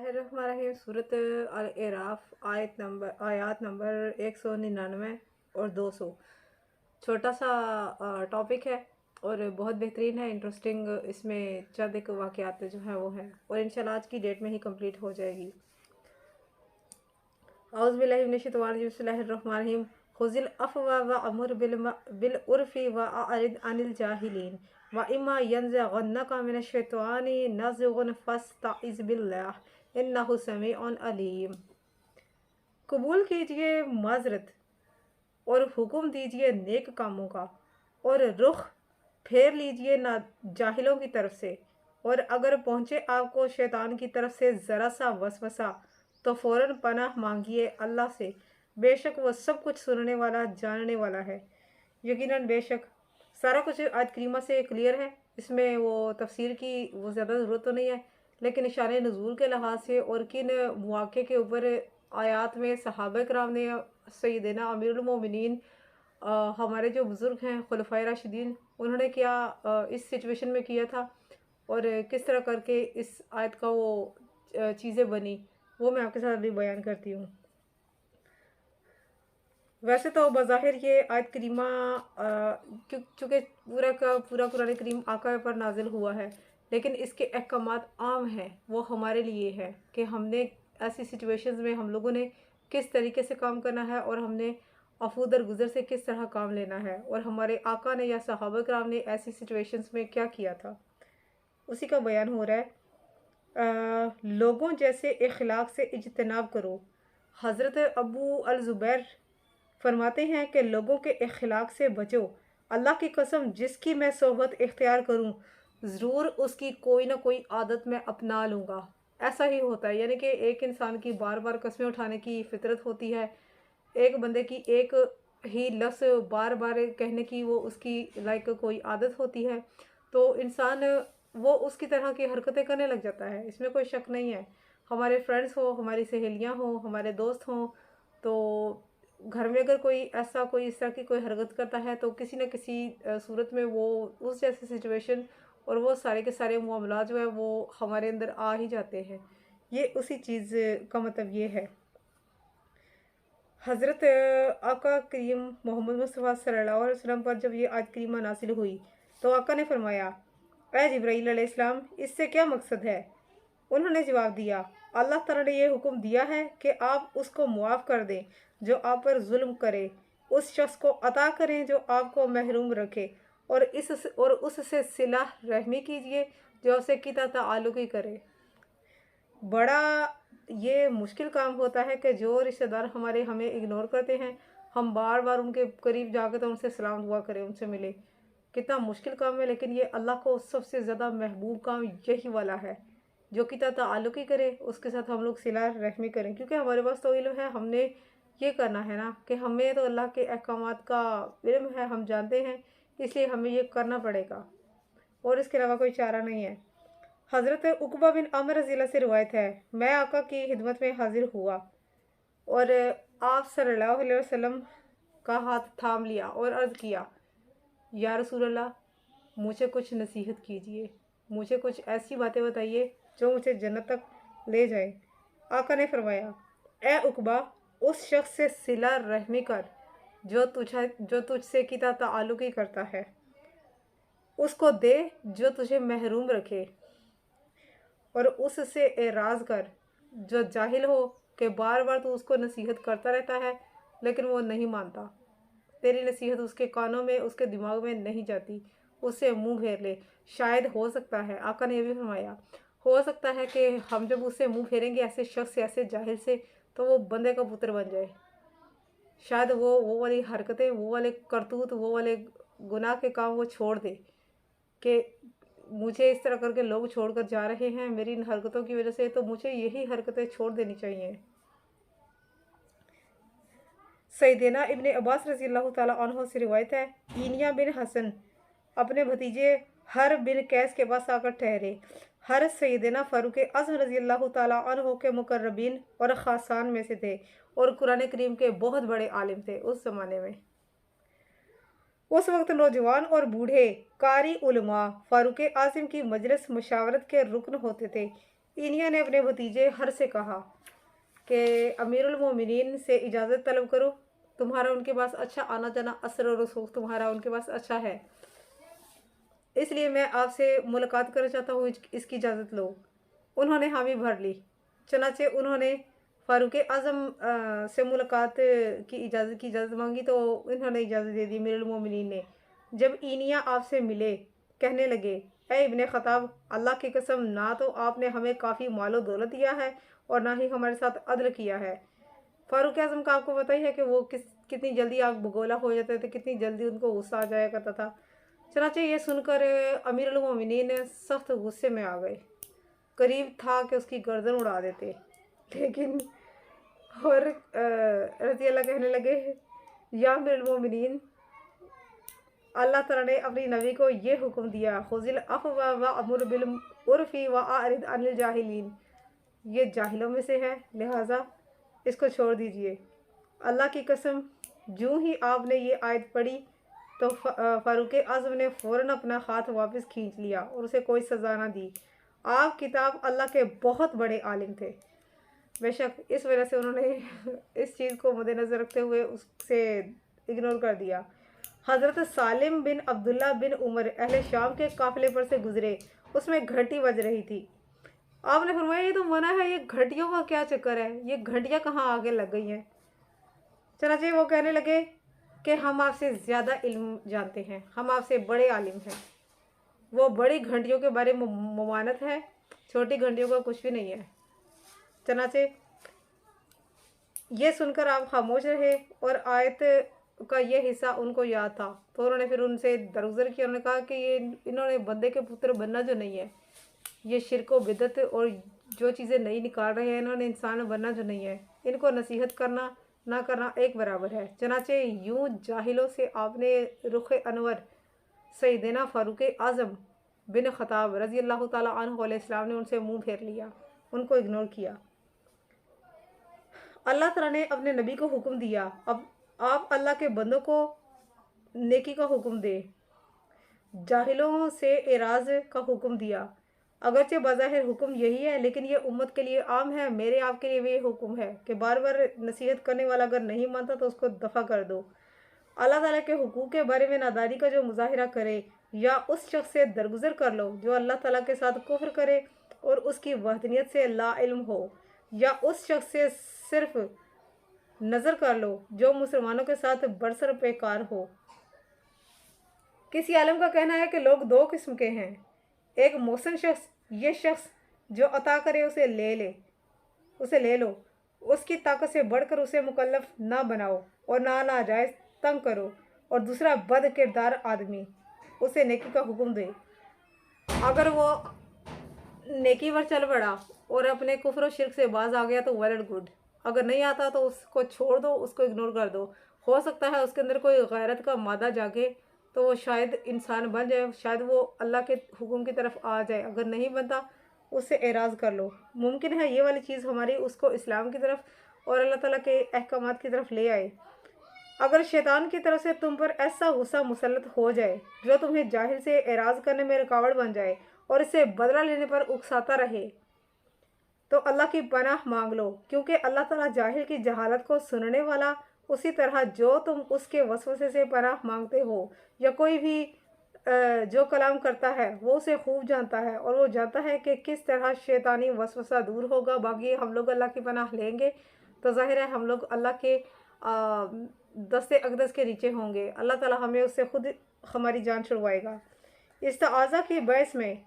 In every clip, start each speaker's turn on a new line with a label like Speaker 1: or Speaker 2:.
Speaker 1: बिस्मिल्लाहिर्रहमानिर्रहीम। सूरत अल-एराफ आयात नंबर 199 और 200। छोटा सा टॉपिक है और बहुत बेहतरीन है, इंटरेस्टिंग। इसमें चंद एक वाक़यात जो हैं वो हैं और इंशाल्लाह आज की डेट में ही कंप्लीट हो जाएगी। औज़ु बिल्लाहि मिनश शैतानिर रजीम। बिस्मिल्लाहिर्रहमानिर्रहीम। खुज़िल अफ़वा व अमुर बिल उर्फ़ि व अअरिद अनिल जाहिलीन व इम्मा यंज़गन्नका मिनश शैतानि नज़ग़ुन फ़स्तइज़ बिल्लाह इन्नहु समीउन अलीम। कबूल कीजिए माज़रत और हुक्म दीजिए नेक कामों का और रुख फेर लीजिए ना जाहिलों की तरफ से। और अगर पहुँचे आपको शैतान की तरफ से ज़रा सा वसवसा तो फ़ौरन पनाह मांगिए अल्लाह से, बेशक वो सब कुछ सुनने वाला जानने वाला है। यकीनन बेशक सारा कुछ आयत करीमा से क्लियर है, इसमें वो तफसीर की वो ज़्यादा ज़रूरत तो नहीं है, लेकिन शान नुज़ूल के लिहाज से और किन मौक़े के ऊपर आयात में सहाबा किराम ने सैयदना अमीरुल मोमिनीन हमारे जो बुज़ुर्ग हैं खुलफ़ाए राशिदीन, उन्होंने क्या इस सिचुएशन में किया था और किस तरह करके इस आयत का वो चीज़ें बनी, वो मैं आपके साथ अभी बयान करती हूँ। वैसे तो बज़ाहिर ये आयत करीमा चूँकि पूरा का पूरा कुरान करीम आका पर नाजिल हुआ है, लेकिन इसके अहकामात आम हैं, वो हमारे लिए है कि हमने ऐसी सिचुएशंस में हम लोगों ने किस तरीके से काम करना है और हमने अफू दरगुज़र से किस तरह काम लेना है और हमारे आका ने या सहाबा किराम ने ऐसी सिचुएशंस में क्या किया था, उसी का बयान हो रहा है। लोगों जैसे इखलाक से इज्तनाब करो। हज़रत अबू अल ज़ुबैर फरमाते हैं कि लोगों के इखलाक से बचो। अल्लाह की कसम जिसकी मैं सोहबत इख्तियार करूं, ज़रूर उसकी कोई ना कोई आदत मैं अपना लूँगा। ऐसा ही होता है, यानी कि एक इंसान की बार बार कस्में उठाने की फ़ितरत होती है। एक बंदे की एक ही लफ्ज़ बार बार कहने की वो उसकी लाइक कोई आदत होती है, तो इंसान वो उसकी तरह की हरकतें करने लग जाता है, इसमें कोई शक नहीं है। हमारे फ्रेंड्स हो, हमारी सहेलियां हो, हमारे दोस्त हों, तो घर में अगर कोई ऐसा कोई इस तरह की कोई हरकत करता है तो किसी न किसी सूरत में वो उस जैसी सिचुएशन और वो सारे के सारे मामला जो है वो हमारे अंदर आ ही जाते हैं। ये उसी चीज़ का मतलब ये है। हज़रत आका करीम मोहम्मद मुस्तफ़ा सल्लल्लाहु अलैहि वसल्लम पर जब ये आयत करीमा नासिल हुई तो आका ने फरमाया, ऐ जिब्राईल अलैहिस्सलाम, इससे क्या मकसद है? उन्होंने जवाब दिया, अल्लाह ताला ने ये हुक्म दिया है कि आप उसको मुआफ़ कर दें जो आप पर जुल्म करे, उस शख्स को अता करें जो आपको महरूम रखे और उससे सिला रहमी कीजिए जो उससे किता ताल्लुक़ करे। बड़ा ये मुश्किल काम होता है कि जो रिश्तेदार हमारे हमें इग्नोर करते हैं, हम बार बार उनके करीब जाकर तो उनसे सलाम दुआ करें, उनसे मिले। कितना मुश्किल काम है, लेकिन ये अल्लाह को सबसे ज़्यादा महबूब काम यही वाला है, जो कि ताल्लुक़ ही करे उसके साथ हम लोग सिला रहमी करें, क्योंकि हमारे पास तो इल्म है, हमने ये करना है ना कि हमें तो अल्लाह के अहकामात का इल्म है, हम जानते हैं, इसलिए हमें ये करना पड़ेगा और इसके अलावा कोई चारा नहीं है। हज़रत उक़बा बिन आमिर रज़ियल्लाहु से रिवायत है, मैं आका की खिदमत में हाजिर हुआ और आप सल्लल्लाहु अलैहि वसल्लम का हाथ थाम लिया और अर्ज़ किया, या रसूल अल्लाह, मुझे कुछ नसीहत कीजिए, मुझे कुछ ऐसी बातें बताइए जो मुझे जन्नत तक ले जाए। आका ने फरमाया, ए उक़बा, उस शख्स से सिला रहमी कर जो तुझसे किता ताल्लुक़ ही करता है, उसको दे जो तुझे महरूम रखे और उससे एराज़ कर जो जाहिल हो कि बार बार तू उसको नसीहत करता रहता है लेकिन वो नहीं मानता, तेरी नसीहत उसके कानों में उसके दिमाग में नहीं जाती, उससे मुंह फेर ले। शायद हो सकता है, आका ने यह भी फरमाया, हो सकता है कि हम जब उससे मुंह फेरेंगे ऐसे शख्स से, ऐसे जाहिल से, तो वो बंदे का पुत्र बन जाए। शायद वो वाली हरकतें, वो वाले करतूत, वो वाले गुनाह के काम वो छोड़ दे कि मुझे इस तरह करके लोग छोड़कर जा रहे हैं मेरी इन हरकतों की वजह से, तो मुझे यही हरकतें छोड़ देनी चाहिए। सैयदना इब्ने अब्बास रज़ियल्लाहु ताला अन्हु से रिवायत है, ईनिया बिन हसन अपने भतीजे हर बिन कैस के पास आकर ठहरे। हर सैयदना फ़ारूक आज़म रज़ियल्लाहु ताला अन्हु के मुकर्रबीन और ख़ासान में से थे और कुरान करीम के बहुत बड़े आलिम थे उस ज़माने में। उस वक्त नौजवान और बूढ़े कारी उलमा फ़ारूक आज़म की मजलिस मुशावरत के रुकन होते थे। इनिया ने अपने भतीजे हर से कहा कि अमीरुल मोमिनीन से इजाज़त तलब करो, तुम्हारा उनके पास अच्छा आना जाना, असर और रसूख तुम्हारा उनके पास अच्छा है, इसलिए मैं आपसे मुलाकात करना चाहता हूँ, इसकी इजाज़त लो। उन्होंने हामी भर ली। चनाचे उन्होंने फ़ारूक आज़म से मुलाकात की इजाज़त मांगी तो इन्होंने इजाज़त दे दी अमीरुल मोमिनीन ने। जब ईनिया आपसे मिले, कहने लगे, ए इब्ने ख़त्ताब, अल्लाह की कसम, ना तो आपने हमें काफ़ी मालो दौलत दिया है और ना ही हमारे साथ अदल किया है। फ़ारूक आज़म का आपको पता ही है कि वो कितनी जल्दी आग बगोला हो जाते थे, कितनी जल्दी उनको गुस्सा आ जाया करता था। चनाचे ये सुनकर अमीरुल मोमिनीन सख्त गुस्से में आ गए, करीब था कि उसकी गर्दन उड़ा देते, लेकिन और रज़ी अल्लाह कहने लगे, या अमीरुल मोमिनीन, अल्लाह ताला ने अपनी नबी को ये हुक्म दिया, खुज़िल अफ़्व व अमुर बिल उर्फ़ी व आरिद अनिल जाहिलीन, ये जाहिलों में से है, लिहाजा इसको छोड़ दीजिए। अल्लाह की कसम, जूँ ही आपने ये आयत पढ़ी तो फ़ारूक आज़म ने फ़ौरन अपना हाथ वापस खींच लिया और उसे कोई सज़ा ना दी। आप किताब अल्लाह के बहुत बड़े आलिम थे। बेशक इस वजह से उन्होंने इस चीज़ को मद्देनज़र रखते हुए उससे इग्नोर कर दिया। हज़रत सालिम बिन अब्दुल्ला बिन उमर अहले शाम के काफ़िले पर से गुजरे, उसमें घंटी बज रही थी। आपने फरमाया, ये तो मना है, ये घंटियों का क्या चक्कर है, ये घंटियाँ कहाँ आगे लग गई हैं। चनाचे वो कहने लगे कि हम आपसे ज़्यादा इल्म जानते हैं, हम आपसे बड़े आलिम हैं। वो बड़ी घंटियों के बारे में ममानत है, छोटी घंटियों का कुछ भी नहीं है। चनाचे ये सुनकर आप खामोश रहे और आयत का ये हिस्सा उनको याद था, तो उन्होंने फिर उनसे दरगुजर किया। उन्होंने कहा कि ये इन्होंने बंदे के पुत्र बनना जो नहीं है, ये शिरक व बिदत और जो चीज़ें नई निकाल रहे हैं, इन्होंने इंसान बनना जो नहीं है, इनको नसीहत करना ना करना एक बराबर है। चनाचे यूं जाहिलों से आपने रुख अनवर सैयदना फ़ारूक आज़म बिन ख़त्ताब रज़ी अल्लाह ताला अन्हु अलैहिस्सलाम ने उनसे मुंह फेर लिया, उनको इग्नोर किया। अल्लाह ताला ने अपने नबी को हुक्म दिया, अब आप अल्लाह के बंदों को नेकी का हुक्म दे, जाहिलों से एराज का हुक्म दिया। अगरचे बज़ाहिर हुक्म यही है, लेकिन ये उम्मत के लिए आम है। मेरे आपके लिए भी हुक्म है कि बार बार नसीहत करने वाला अगर नहीं मानता तो उसको दफ़ा कर दो। अल्लाह ताला के हुकूक के बारे में नादानी का जो मुजाहिरा करे, या उस शख्स से दरगुजर कर लो जो अल्लाह ताला के साथ कुफ्र करे और उसकी वहदनियत से ला इल्म हो, या उस शख्स से सिर्फ नज़र कर लो जो मुसलमानों के साथ बरसर बेकार हो। किसी आलम का कहना है कि लोग दो किस्म के हैं, एक मोहसिन शख्स, ये शख्स जो अता करे उसे ले लो, उसकी ताकत से बढ़कर उसे मुकल्लफ ना बनाओ और ना नाजायज़ तंग करो, और दूसरा बद किरदार आदमी, उसे नेकी का हुक्म दे। अगर वो नेकी पर चल पड़ा और अपने कुफ्र और शिर्क से बाज आ गया तो वेल एंड गुड, अगर नहीं आता तो उसको छोड़ दो, उसको इग्नोर कर दो। हो सकता है उसके अंदर कोई गैरत का मादा जागे तो वो शायद इंसान बन जाए, शायद वो अल्लाह के हुक्म की तरफ आ जाए। अगर नहीं बनता उससे एराज़ कर लो, मुमकिन है ये वाली चीज़ हमारी उसको इस्लाम की तरफ और अल्लाह ताला के अहकामात की तरफ ले आए। अगर शैतान की तरफ से तुम पर ऐसा गुस्सा मुसल्लत हो जाए जो तुम्हें जाहिल से एराज़ करने में रुकावट बन जाए और इससे बदला लेने पर उकसाता रहे, तो अल्लाह की पनाह मांग लो, क्योंकि अल्लाह ताला जाहिल की जहालत को सुनने वाला, उसी तरह जो तुम उसके वसवसे से पनाह मांगते हो या कोई भी जो कलाम करता है वो उसे खूब जानता है, और वो जानता है कि किस तरह शैतानी वसवसा दूर होगा। बाकी हम लोग अल्लाह की पनाह लेंगे तो ज़ाहिर है हम लोग अल्लाह के दस्ते अक़दस के नीचे होंगे, अल्लाह ताला हमें उससे खुद हमारी जान छुड़वाएगा। इस्ताज़ा की बहस में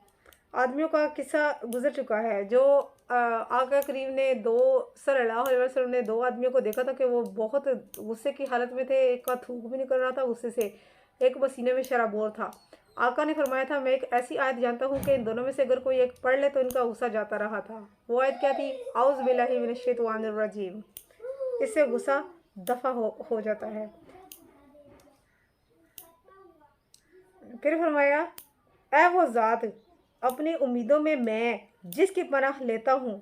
Speaker 1: आदमियों का किस्सा गुजर चुका है, जो आका करीम ने सल्लल्लाहु अलैहि वसल्लम ने दो आदमियों को देखा था कि वो बहुत गुस्से की हालत में थे। एक का थूक भी निकल रहा था गुस्से से, एक पसीने में शराबोर था। आका ने फरमाया था, मैं एक ऐसी आयत जानता हूँ कि इन दोनों में से अगर कोई एक पढ़ ले तो इनका गुस्सा जाता रहा था। वो आयत क्या थी? औज़ु बिल्लाहि मिनश शैतानिर रजीम। इससे गुस्सा दफ़ा हो जाता है। फिर फरमाया, ऐ वो ज़ात अपनी उम्मीदों में मैं जिसकी पनाह लेता हूँ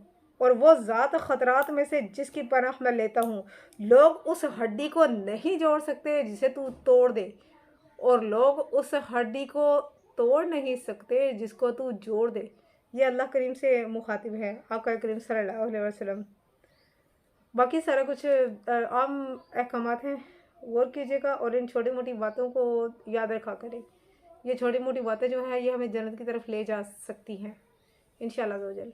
Speaker 1: और वो ज़ात ख़तरात में से जिसकी पनाह मैं लेता हूँ, लोग उस हड्डी को नहीं जोड़ सकते जिसे तू तोड़ दे, और लोग उस हड्डी को तोड़ नहीं सकते जिसको तू जोड़ दे। یہ اللہ کریم سے مخاطب ہے، آقا کریم صلی اللہ علیہ وسلم۔ باقی سارا کچھ عام احکامات ہیں، غور کیجیے گا اور ان چھوٹی موٹی باتوں کو یاد رکھا کریں۔ یہ چھوٹی موٹی باتیں جو ہیں یہ ہمیں جنت کی طرف لے جا سکتی ہیں انشاءاللہ عز و جل۔